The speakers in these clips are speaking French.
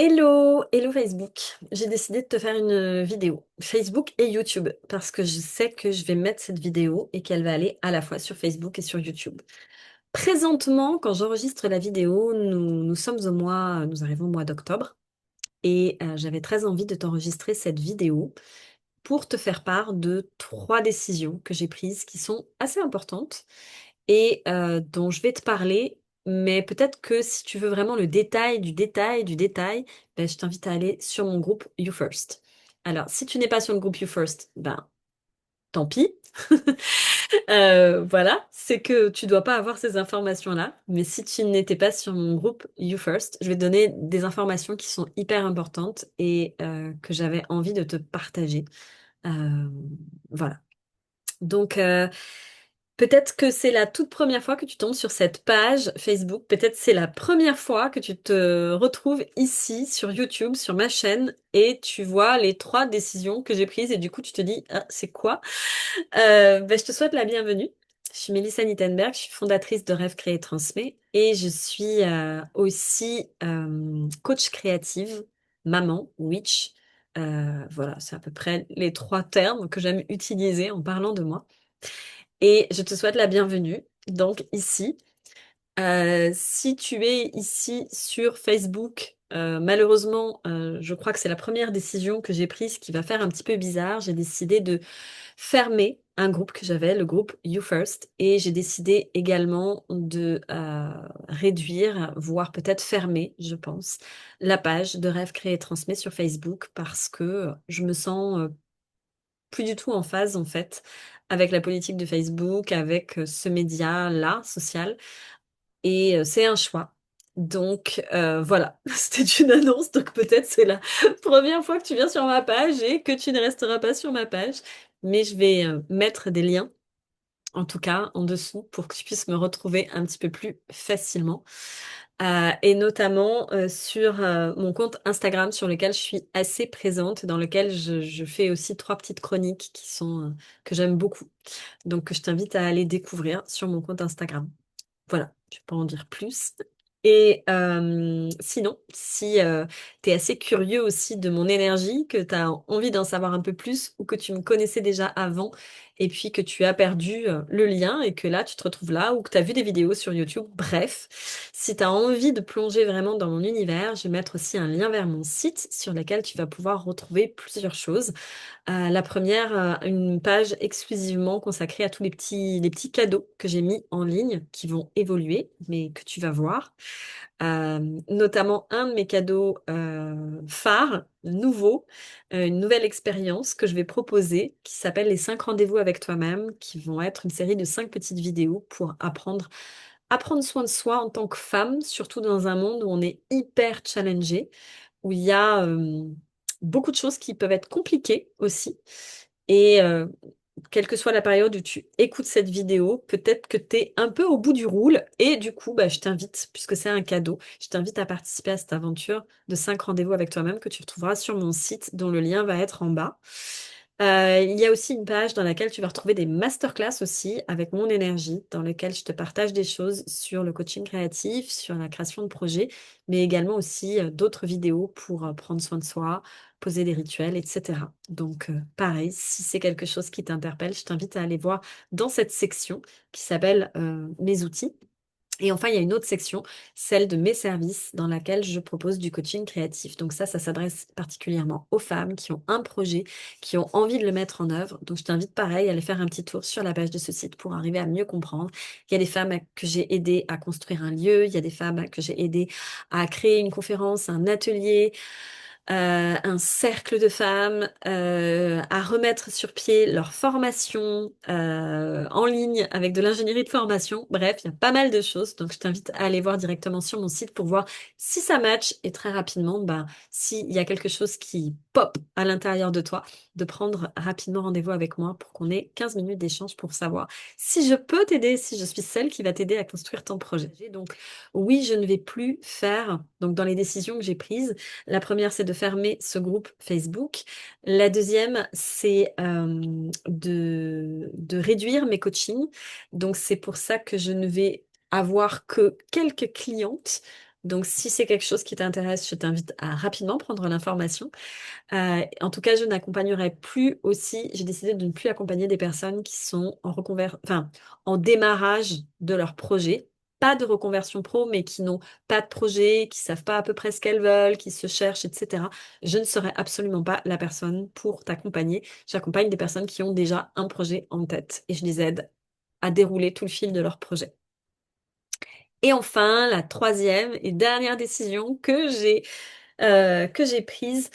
Hello, hello Facebook. J'ai décidé de te faire une vidéo, Facebook et YouTube, parce que je sais que je vais mettre cette vidéo et qu'elle va aller à la fois sur Facebook et sur YouTube. Présentement, quand j'enregistre la vidéo, nous arrivons au mois d'octobre et j'avais très envie de t'enregistrer cette vidéo pour te faire part de trois décisions que j'ai prises qui sont assez importantes et dont je vais te parler. Mais peut-être que si tu veux vraiment le détail du détail du détail, ben, je t'invite à aller sur mon groupe You First. Alors, si tu n'es pas sur le groupe You First, ben tant pis. Voilà, c'est que tu dois pas avoir ces informations-là. Mais si tu n'étais pas sur mon groupe You First, je vais te donner des informations qui sont hyper importantes et que j'avais envie de te partager. Euh, voilà. Donc, peut-être que c'est la toute première fois que tu tombes sur cette page Facebook. Peut-être c'est la première fois que tu te retrouves ici sur YouTube, sur ma chaîne, et tu vois les trois décisions que j'ai prises. Et du coup, tu te dis, ah, c'est quoi? Ben, je te souhaite la bienvenue. Je suis Mélissa Nittenberg, je suis fondatrice de Rêve Créer Transmet et je suis aussi coach créative, maman, witch. Voilà, c'est à peu près les trois termes que j'aime utiliser en parlant de moi. Et je te souhaite la bienvenue, donc ici. Si tu es ici sur Facebook, malheureusement, je crois que c'est la première décision que j'ai prise qui va faire un petit peu bizarre. J'ai décidé de fermer un groupe que j'avais, le groupe You First, et j'ai décidé également de réduire, voire peut-être fermer, je pense, la page de Rêve Créé et Transmet sur Facebook parce que je me sens plus du tout en phase en fait avec la politique de Facebook, avec ce média-là, social. Et c'est un choix. Donc voilà, c'était une annonce, donc peut-être c'est la première fois que tu viens sur ma page et que tu ne resteras pas sur ma page. Mais je vais mettre des liens, en tout cas en dessous, pour que tu puisses me retrouver un petit peu plus facilement. Et notamment sur mon compte Instagram sur lequel je suis assez présente, dans lequel je fais aussi trois petites chroniques qui sont que j'aime beaucoup. Donc je t'invite à aller découvrir sur mon compte Instagram. Voilà, je peux en dire plus. Et sinon, si tu es assez curieux aussi de mon énergie, que tu as envie d'en savoir un peu plus ou que tu me connaissais déjà avant et puis que tu as perdu le lien et que là tu te retrouves là ou que tu as vu des vidéos sur YouTube, bref, si tu as envie de plonger vraiment dans mon univers, je vais mettre aussi un lien vers mon site sur lequel tu vas pouvoir retrouver plusieurs choses. La première, une page exclusivement consacrée à tous les petits cadeaux que j'ai mis en ligne, qui vont évoluer, mais que tu vas voir. Notamment un de mes cadeaux phares, nouveau, une nouvelle expérience que je vais proposer, qui s'appelle les 5 rendez-vous avec toi-même, qui vont être une série de 5 petites vidéos pour apprendre soin de soi en tant que femme, surtout dans un monde où on est hyper challengé, où il y a beaucoup de choses qui peuvent être compliquées aussi. Et quelle que soit la période où tu écoutes cette vidéo, peut-être que tu es un peu au bout du roule. Et du coup, bah, je t'invite, puisque c'est un cadeau, je t'invite à participer à cette aventure de 5 rendez-vous avec toi-même que tu retrouveras sur mon site, dont le lien va être en bas. Il y a aussi une page dans laquelle tu vas retrouver des masterclass aussi avec mon énergie, dans lesquelles je te partage des choses sur le coaching créatif, sur la création de projets, mais également aussi d'autres vidéos pour prendre soin de soi, poser des rituels, etc. Donc, pareil, si c'est quelque chose qui t'interpelle, je t'invite à aller voir dans cette section qui s'appelle Mes outils. Et enfin, il y a une autre section, celle de mes services, dans laquelle je propose du coaching créatif. Donc ça s'adresse particulièrement aux femmes qui ont un projet, qui ont envie de le mettre en œuvre. Donc je t'invite pareil à aller faire un petit tour sur la page de ce site pour arriver à mieux comprendre. Il y a des femmes que j'ai aidées à construire un lieu, il y a des femmes que j'ai aidées à créer une conférence, un atelier, un cercle de femmes, à remettre sur pied leur formation en ligne avec de l'ingénierie de formation. Bref, il y a pas mal de choses. Donc, je t'invite à aller voir directement sur mon site pour voir si ça match et très rapidement, bah, s'il y a quelque chose qui pop à l'intérieur de toi, de prendre rapidement rendez-vous avec moi pour qu'on ait 15 minutes d'échange pour savoir si je peux t'aider, si je suis celle qui va t'aider à construire ton projet. Donc, oui, je ne vais plus faire, donc dans les décisions que j'ai prises, la première, c'est de fermer ce groupe Facebook. La deuxième, c'est de réduire mes coachings. Donc, c'est pour ça que je ne vais avoir que quelques clientes Donc, si c'est quelque chose qui t'intéresse, je t'invite à rapidement prendre l'information. En tout cas, je n'accompagnerai plus aussi, j'ai décidé de ne plus accompagner des personnes qui sont enfin, en démarrage de leur projet. Pas de reconversion pro, mais qui n'ont pas de projet, qui savent pas à peu près ce qu'elles veulent, qui se cherchent, etc. Je ne serai absolument pas la personne pour t'accompagner. J'accompagne des personnes qui ont déjà un projet en tête et je les aide à dérouler tout le fil de leur projet. Et enfin, la troisième et dernière décision que j'ai prise,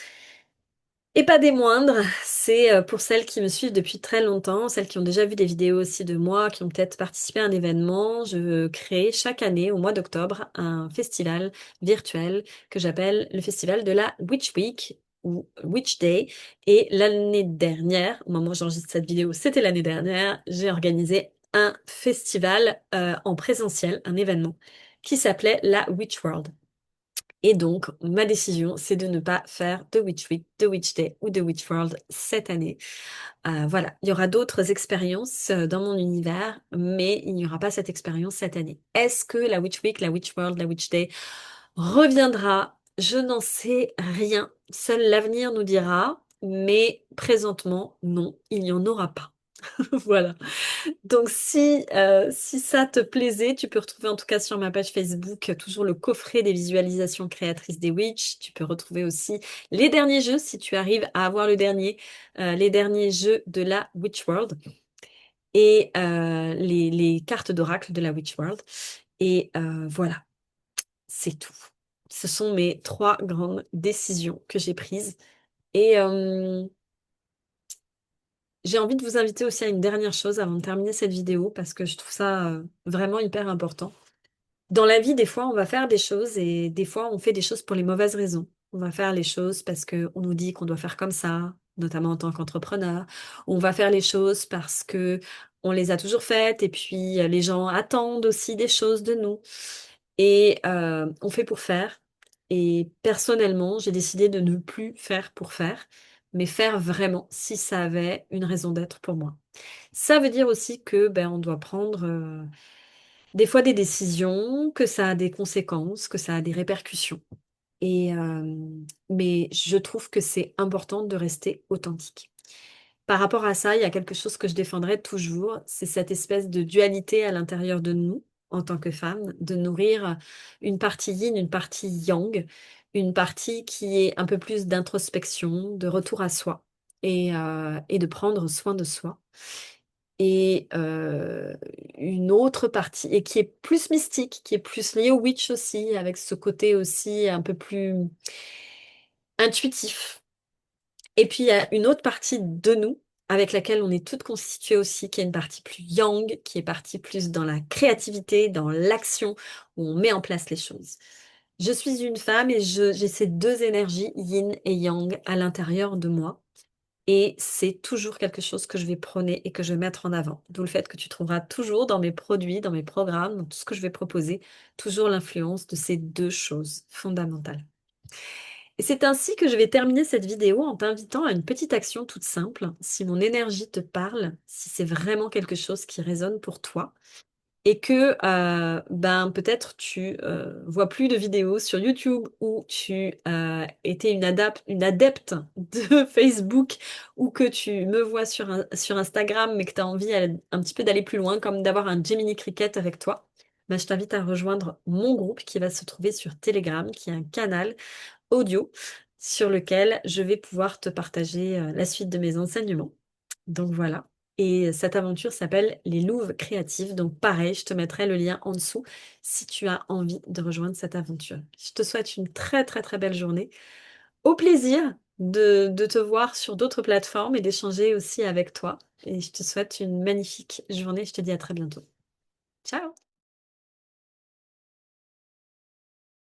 et pas des moindres, c'est pour celles qui me suivent depuis très longtemps, celles qui ont déjà vu des vidéos aussi de moi, qui ont peut-être participé à un événement. Je crée chaque année, au mois d'octobre, un festival virtuel que j'appelle le festival de la Witch Week ou Witch Day. Et l'année dernière, au moment où j'enregistre cette vidéo, c'était l'année dernière, j'ai organisé un festival en présentiel, un événement qui s'appelait la Witch World. Et donc, ma décision, c'est de ne pas faire de Witch Week, de Witch Day ou de Witch World cette année. Voilà, il y aura d'autres expériences dans mon univers, mais il n'y aura pas cette expérience cette année. Est-ce que la Witch Week, la Witch World, la Witch Day reviendra? Je n'en sais rien. Seul l'avenir nous dira, mais présentement, non, il n'y en aura pas. Voilà. Donc si ça te plaisait, tu peux retrouver en tout cas sur ma page Facebook toujours le coffret des visualisations créatrices des Witch. Tu peux retrouver aussi les derniers jeux si tu arrives à avoir les derniers jeux de la Witch World et les cartes d'oracle de la Witch World. Et voilà, c'est tout. Ce sont mes trois grandes décisions que j'ai prises. Et j'ai envie de vous inviter aussi à une dernière chose avant de terminer cette vidéo parce que je trouve ça vraiment hyper important. Dans la vie, des fois, on va faire des choses et des fois, on fait des choses pour les mauvaises raisons. On va faire les choses parce qu'on nous dit qu'on doit faire comme ça, notamment en tant qu'entrepreneur. On va faire les choses parce que on les a toujours faites et puis les gens attendent aussi des choses de nous. Et on fait pour faire. Et personnellement, j'ai décidé de ne plus faire pour faire, mais faire vraiment si ça avait une raison d'être pour moi. Ça veut dire aussi que ben, on doit prendre des fois des décisions, que ça a des conséquences, que ça a des répercussions. Et, mais je trouve que c'est important de rester authentique. Par rapport à ça, il y a quelque chose que je défendrai toujours, c'est cette espèce de dualité à l'intérieur de nous, en tant que femme, de nourrir une partie yin, une partie yang, une partie qui est un peu plus d'introspection, de retour à soi et de prendre soin de soi et une autre partie, et qui est plus mystique, qui est plus liée au witch aussi, avec ce côté aussi un peu plus intuitif. Et puis il y a une autre partie de nous avec laquelle on est toutes constituées aussi, qui est une partie plus yang, qui est partie plus dans la créativité, dans l'action, où on met en place les choses. Je suis une femme et j'ai ces deux énergies, yin et yang, à l'intérieur de moi. Et c'est toujours quelque chose que je vais prôner et que je vais mettre en avant. D'où le fait que tu trouveras toujours dans mes produits, dans mes programmes, dans tout ce que je vais proposer, toujours l'influence de ces deux choses fondamentales. Et c'est ainsi que je vais terminer cette vidéo en t'invitant à une petite action toute simple. Si mon énergie te parle, si c'est vraiment quelque chose qui résonne pour toi, et que ben peut-être tu vois plus de vidéos sur YouTube ou tu étais une adepte de Facebook ou que tu me vois sur Instagram mais que tu as envie un petit peu d'aller plus loin, comme d'avoir un Gemini Cricket avec toi, ben, je t'invite à rejoindre mon groupe qui va se trouver sur Telegram, qui est un canal audio sur lequel je vais pouvoir te partager la suite de mes enseignements. Donc voilà. Et cette aventure s'appelle les Louves créatives. Donc pareil, je te mettrai le lien en dessous si tu as envie de rejoindre cette aventure. Je te souhaite une très très très belle journée. Au plaisir de te voir sur d'autres plateformes et d'échanger aussi avec toi. Et je te souhaite une magnifique journée. Je te dis à très bientôt. Ciao!